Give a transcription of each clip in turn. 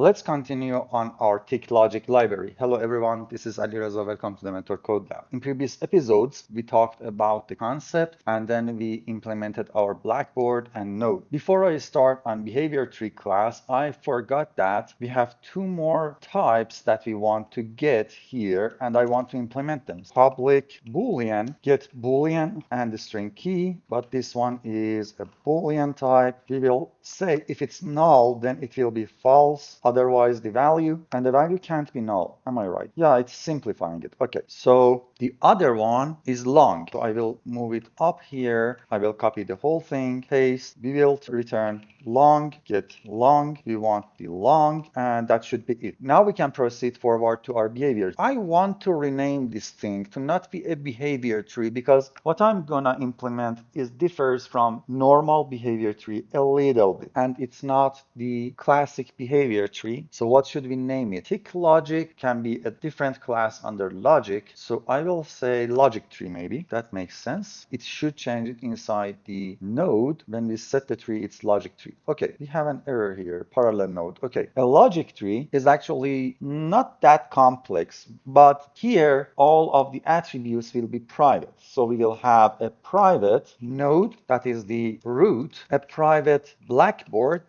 Let's continue on our JiTickLogic library. Hello everyone, this is Ali Reza. Welcome to the Mentor Code Lab. In previous episodes, we talked about the concept and then we implemented our Blackboard and Node. Before I start on behavior tree class, I forgot that we have two more types that we want to get here and I want to implement them. Public Boolean, get Boolean and the string key, but this one is a Boolean type. We will say if it's null, then it will be false, otherwise the value, and the value can't be null. Am I right? Yeah, it's simplifying it. Okay, so the other one is long. So I will move it up here. I will copy the whole thing, paste. We will return long, get long. We want the long, and that should be it. Now we can proceed forward to our behavior. I want to rename this thing to not be a behavior tree because what I'm gonna implement is differs from normal behavior tree a little bit, and it's not the classic behavior tree. So what should we name it? JiTickLogic can be a different class under logic. So I will say logic tree maybe. That makes sense. It should change it inside the node. When we set the tree, it's logic tree. Okay, we have an error here, parallel node. Okay, a logic tree is actually not that complex, but here all of the attributes will be private. So we will have a private node that is the root, a private Blackboard,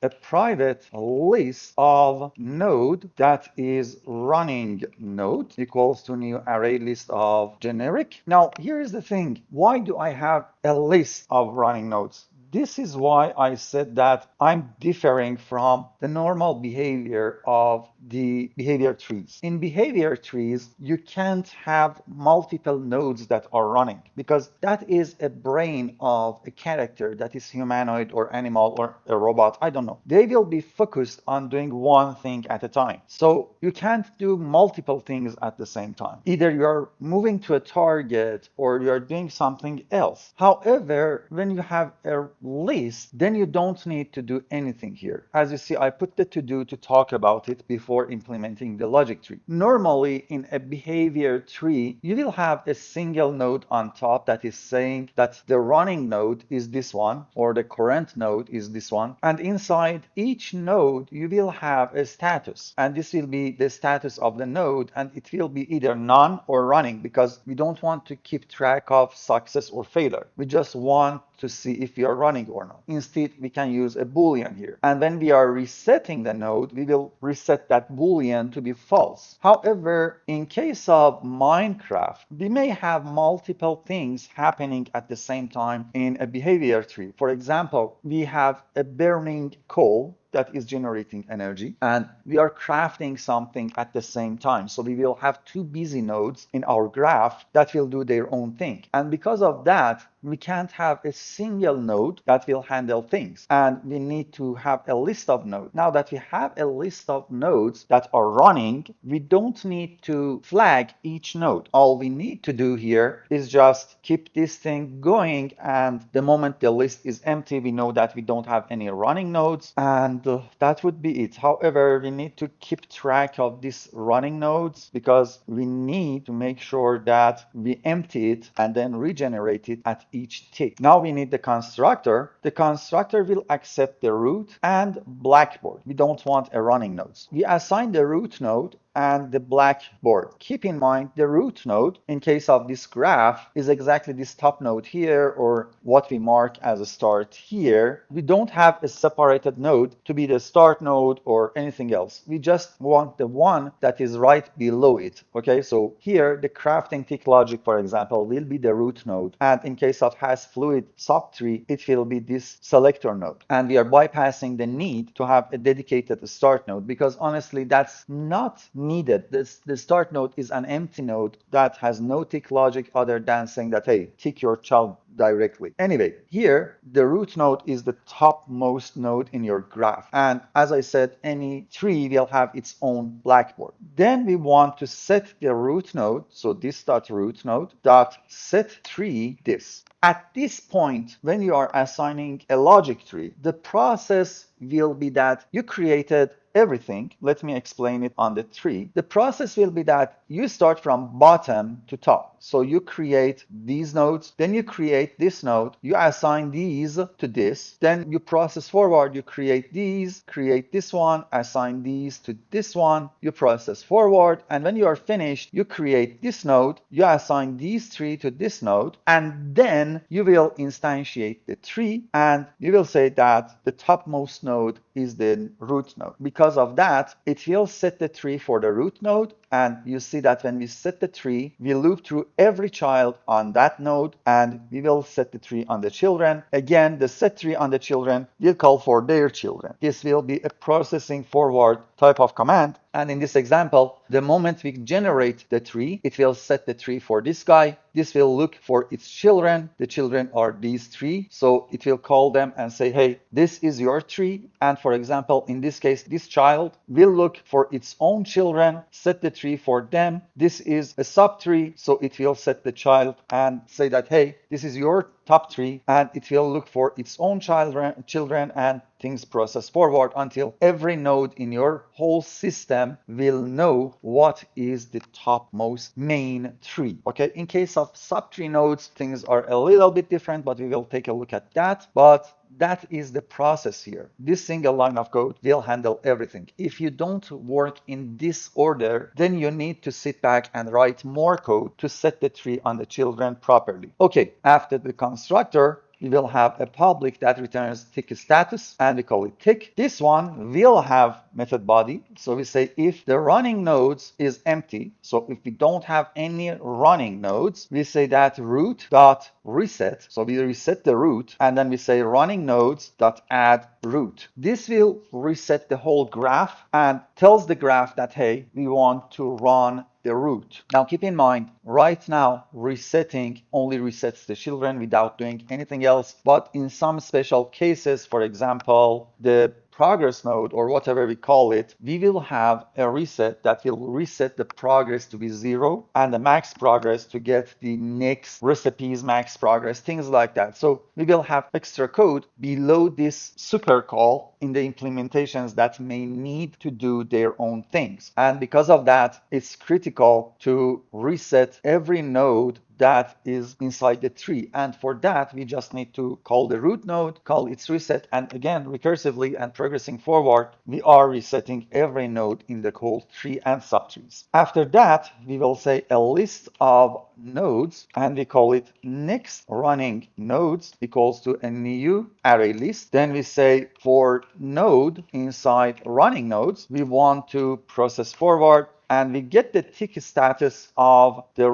a private list of node that is running node equals to new array list of generic. Now, here is the thing. Why do I have a list of running nodes? This is why I said that I'm differing from the normal behavior of the behavior trees. In behavior trees, you can't have multiple nodes that are running because that is a brain of a character that is humanoid or animal or a robot, I don't know. They will be focused on doing one thing at a time. So you can't do multiple things at the same time. Either you're moving to a target or you're doing something else. However, when you have a list, then you don't need to do anything here. As you see, I put the to do to talk about it before implementing the logic tree. Normally, in a behavior tree, you will have a single node on top that is saying that the running node is this one or the current node is this one. And inside each node, you will have a status. And this will be the status of the node and it will be either none or running because we don't want to keep track of success or failure. We just want to see if we are running or not. Instead, we can use a Boolean here. And when we are resetting the node, we will reset that Boolean to be false. However, in case of Minecraft, we may have multiple things happening at the same time in a behavior tree. For example, we have a burning coal that is generating energy and we are crafting something at the same time. So we will have two busy nodes in our graph that will do their own thing. And because of that, we can't have a single node that will handle things. And we need to have a list of nodes. Now that we have a list of nodes that are running, we don't need to flag each node. All we need to do here is just keep this thing going. And the moment the list is empty, we know that we don't have any running nodes. And that would be it. However, we need to keep track of these running nodes because we need to make sure that we empty it and then regenerate it at each tick. Now we need the constructor. The constructor will accept the root and Blackboard. We don't want a running nodes. We assign the root node and the Blackboard. Keep in mind the root node in case of this graph is exactly this top node here or what we mark as a start here. We don't have a separated node to be the start node or anything else. We just want the one that is right below it. Okay, so here the crafting JiTickLogic, for example, will be the root node. And in case of has fluid subtree, it will be this selector node. And we are bypassing the need to have a dedicated start node because honestly, that's not needed. The start node is an empty node that has no JiTickLogic other than saying that, hey, tick your child directly. Anyway, here the root node is the topmost node in your graph. And as I said, any tree will have its own Blackboard. Then we want to set the root node. So this dot root node dot set tree this. At this point, when you are assigning a logic tree, the process will be that you created everything. Let me explain it on the tree. The process will be that you start from bottom to top. So you create these nodes, then you create create this node, you assign these to this, then you process forward, you create these, create this one, assign these to this one, you process forward, and when you are finished, you create this node, you assign these three to this node, and then you will instantiate the tree, and you will say that the topmost node is the root node. Because of that, it will set the tree for the root node, and you see that when we set the tree, we loop through every child on that node, and we will set the tree on the children. Again, the set tree on the children will call for their children. This will be a processing forward type of command. And in this example, the moment we generate the tree, it will set the tree for this guy. This will look for its children. The children are these three. So it will call them and say, hey, this is your tree. And for example, in this case, this child will look for its own children, set the tree for them. This is a subtree. So it will set the child and say that, hey, this is your top tree, and it will look for its own children, and things process forward until every node in your whole system will know what is the topmost main tree. Okay, in case of subtree nodes, things are a little bit different, but we will take a look at that. But that is the process here. This single line of code will handle everything. If you don't work in this order, then you need to sit back and write more code to set the tree on the children properly. Okay, after the constructor, we will have a public that returns tick status, and we call it tick. This one will have method body. So we say if the running nodes is empty, so if we don't have any running nodes, we say that root dot reset. So we reset the root, and then we say running nodes dot add root. This will reset the whole graph and tells the graph that, hey, we want to run the root. Now keep in mind, right now resetting only resets the children without doing anything else, but in some special cases, for example, the progress node or whatever we call it, we will have a reset that will reset the progress to be 0 and the max progress to get the next recipe's max progress, things like that. So we will have extra code below this super call in the implementations that may need to do their own things. And because of that, it's critical to reset every node that is inside the tree. And for that, we just need to call the root node, call its reset, and again, recursively and progressing forward, we are resetting every node in the whole tree and subtrees. After that, we will say a list of nodes, and we call it next running nodes equals to a new array list. Then we say for node inside running nodes, we want to process forward, and we get the tick status of the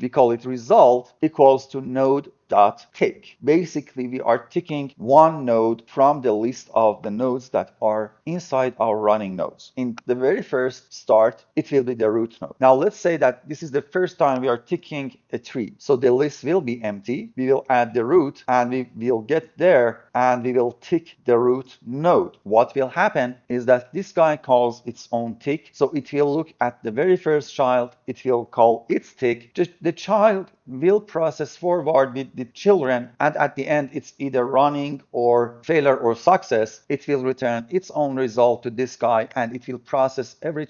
we call it result equals to node dot tick. Basically, we are ticking one node from the list of the nodes that are inside our running nodes. In the very first start, it will be the root node. Now, let's say that this is the first time we are ticking a tree. So the list will be empty. We will add the root, and we will get there, and we will tick the root node. What will happen is that this guy calls its own tick. So it will look at the very first child. It will call its tick. The child will process forward with the children, and at the end it's either running or failure or success. It will return its own result to this guy, and it will process every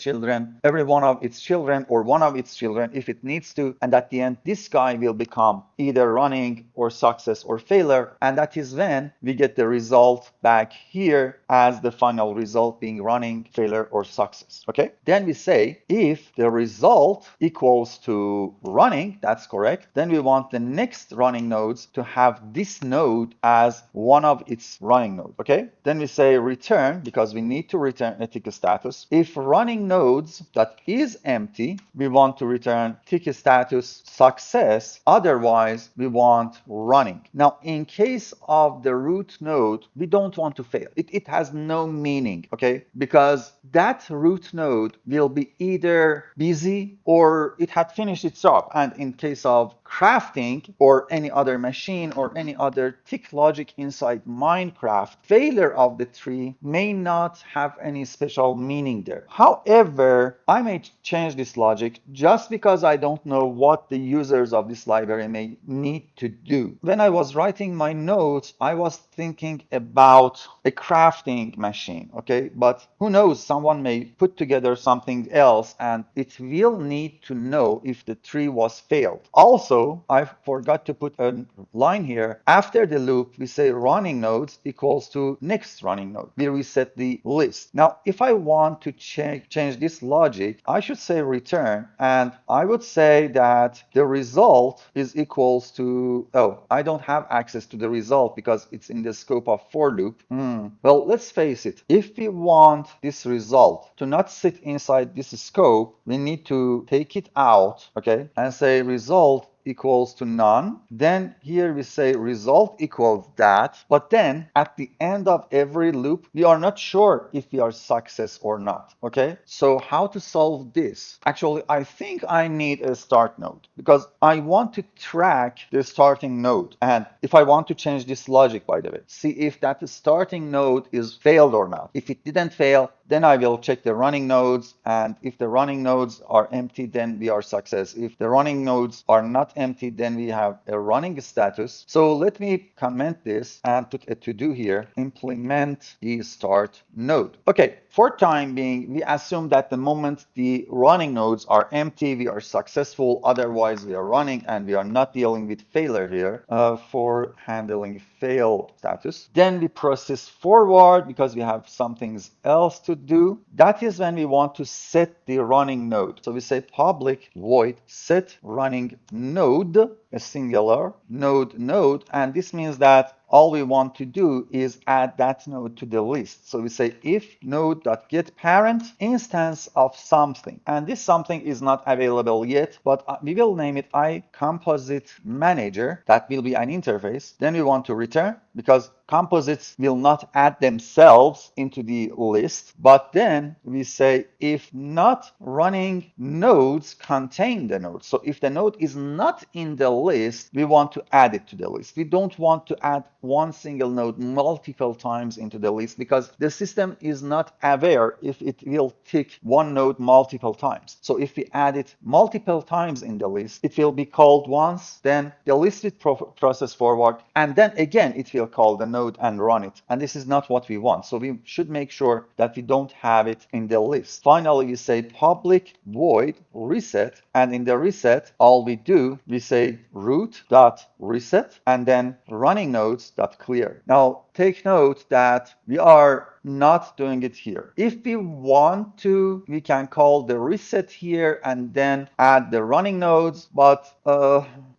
one of its children or one of its children if it needs to, and at the end this guy will become either running or success or failure, and that is when we get the result back here as the final result being running, failure, or success. Okay, then we say if the result equals to running, that's correct, then we want the next running nodes to have this node as one of its running nodes. Okay, then we say return, because we need to return a tick status. If running nodes that is empty, we want to return tick status success, otherwise we want running. Now in case of the root node, we don't want to fail. It has no meaning, okay, because that root node will be either busy or it had finished its job. And in case of crafting or any other machine or any other tick logic inside Minecraft, failure of the tree may not have any special meaning there. However, I may change this logic just because I don't know what the users of this library may need to do. When I was writing my notes, I was thinking about a crafting machine, okay? But who knows, someone may put together something else, and it will need to know if the tree was failed. Also, Also, I forgot to put a line here. After the loop, we say running nodes equals to next running node. We reset the list. Now, if I want to change this logic, I should say return, and I would say that the result is equals to, oh, I don't have access to the result because it's in the scope of for loop. Well, let's face it. If we want this result to not sit inside this scope, we need to take it out, okay, and say result equals to none. Then here we say result equals that, but then at the end of every loop, we are not sure if we are success or not, okay? So how to solve this? Actually, I think I need a start node because I want to track the starting node. And if I want to change this logic, by the way, see if that starting node is failed or not. If it didn't fail, then I will check the running nodes, and if the running nodes are empty, then we are success. If the running nodes are not empty, then we have a running status. So let me comment this and put a to-do here, implement the start node. Okay, for time being, we assume that the moment the running nodes are empty, we are successful. Otherwise, we are running and we are not dealing with failure here for handling fail status. Then we process forward because we have something else to do. That is when we want to set the running node. So we say public void set running node, a singular node, and this means that all we want to do is add that node to the list. So we say if node.getParent instance of something, and this something is not available yet, but we will name it iCompositeManager. That will be an interface. Then we want to return because composites will not add themselves into the list, but then we say if not running nodes contain the node. So if the node is not in the list, we want to add it to the list. We don't want to add one single node multiple times into the list because the system is not aware if it will tick one node multiple times. So if we add it multiple times in the list, it will be called once, then the list will process forward, and then again it will call the node and run it. And this is not what we want. So we should make sure that we don't have it in the list. Finally, we say public void reset, and in the reset, all we do, we say root.reset and then running nodes.clear. Now, take note that we are not doing it here. If we want to, we can call the reset here and then add the running nodes, but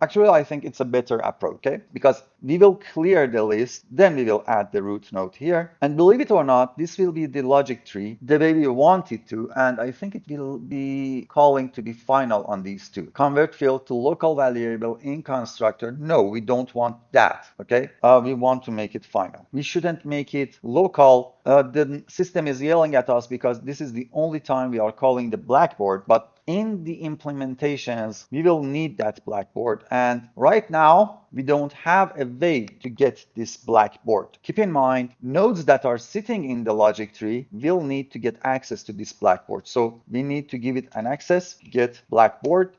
actually I think it's a better approach, okay? Because we will clear the list, then we will add the root node here. And believe it or not, this will be the logic tree the way we want it to, and I think it will be calling to be final on these two. Convert field to local variable in constructor. No, we don't want that, okay? We want to make it final. We shouldn't make it local. The system is yelling at us because this is the only time we are calling the blackboard, but in the implementations, we will need that blackboard. And right now, we don't have a way to get this blackboard. Keep in mind, nodes that are sitting in the logic tree will need to get access to this blackboard. So we need to give it an access, get blackboard,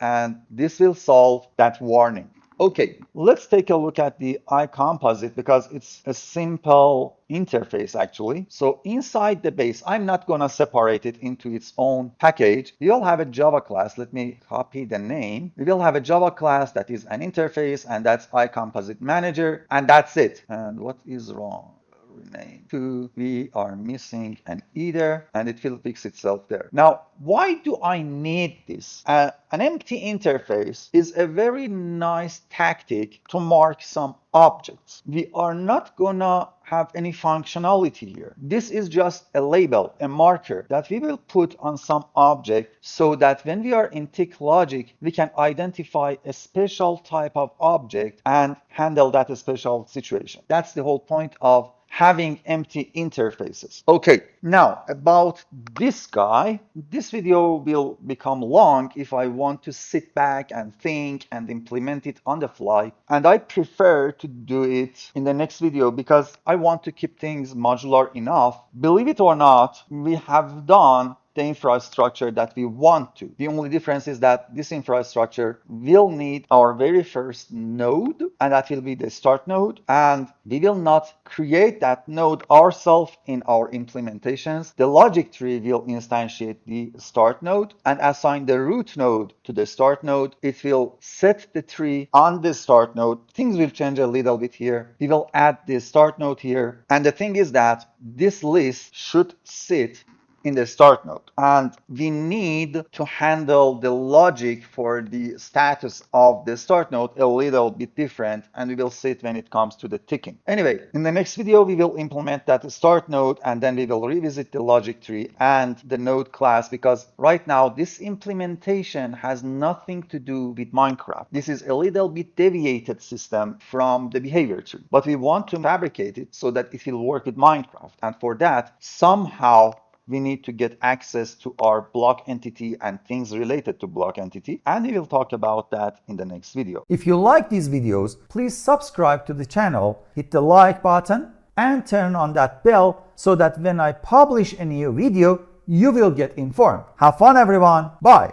and this will solve that warning. Okay, let's take a look at the iComposite because it's a simple interface actually. So inside the base, I'm not gonna separate it into its own package. We will have a Java class. Let me copy the name. We will have a Java class that is an interface, and that's iCompositeManager, and that's it. And what is wrong? Rename to, we are missing an either, and it will fix itself there. Now, why do I need this? An empty interface is a very nice tactic to mark some objects. We are not gonna have any functionality here. This is just a label, a marker that we will put on some object so that when we are in JiTickLogic, we can identify a special type of object and handle that special situation. That's the whole point of having empty interfaces. Okay, now about this guy, this video will become long if I want to sit back and think and implement it on the fly. And I prefer to do it in the next video because I want to keep things modular enough. Believe it or not, we have done the infrastructure that we want to. The only difference is that this infrastructure will need our very first node, and that will be the start node, and we will not create that node ourselves in our implementations. The logic tree will instantiate the start node and assign the root node to the start node. It will set the tree on the start node. Things will change a little bit here. We will add the start node here, and the thing is that this list should sit in the start node, and we need to handle the logic for the status of the start node a little bit different, and we will see it when it comes to the ticking. Anyway, in the next video we will implement that start node, and then we will revisit the logic tree and the node class, because right now this implementation has nothing to do with Minecraft. This is a little bit deviated system from the behavior tree, but we want to fabricate it so that it will work with Minecraft, and for that somehow we need to get access to our block entity and things related to block entity, and we will talk about that in the next video. If you like these videos, please subscribe to the channel, hit the like button, and turn on that bell so that when I publish a new video, you will get informed. Have fun, everyone. Bye.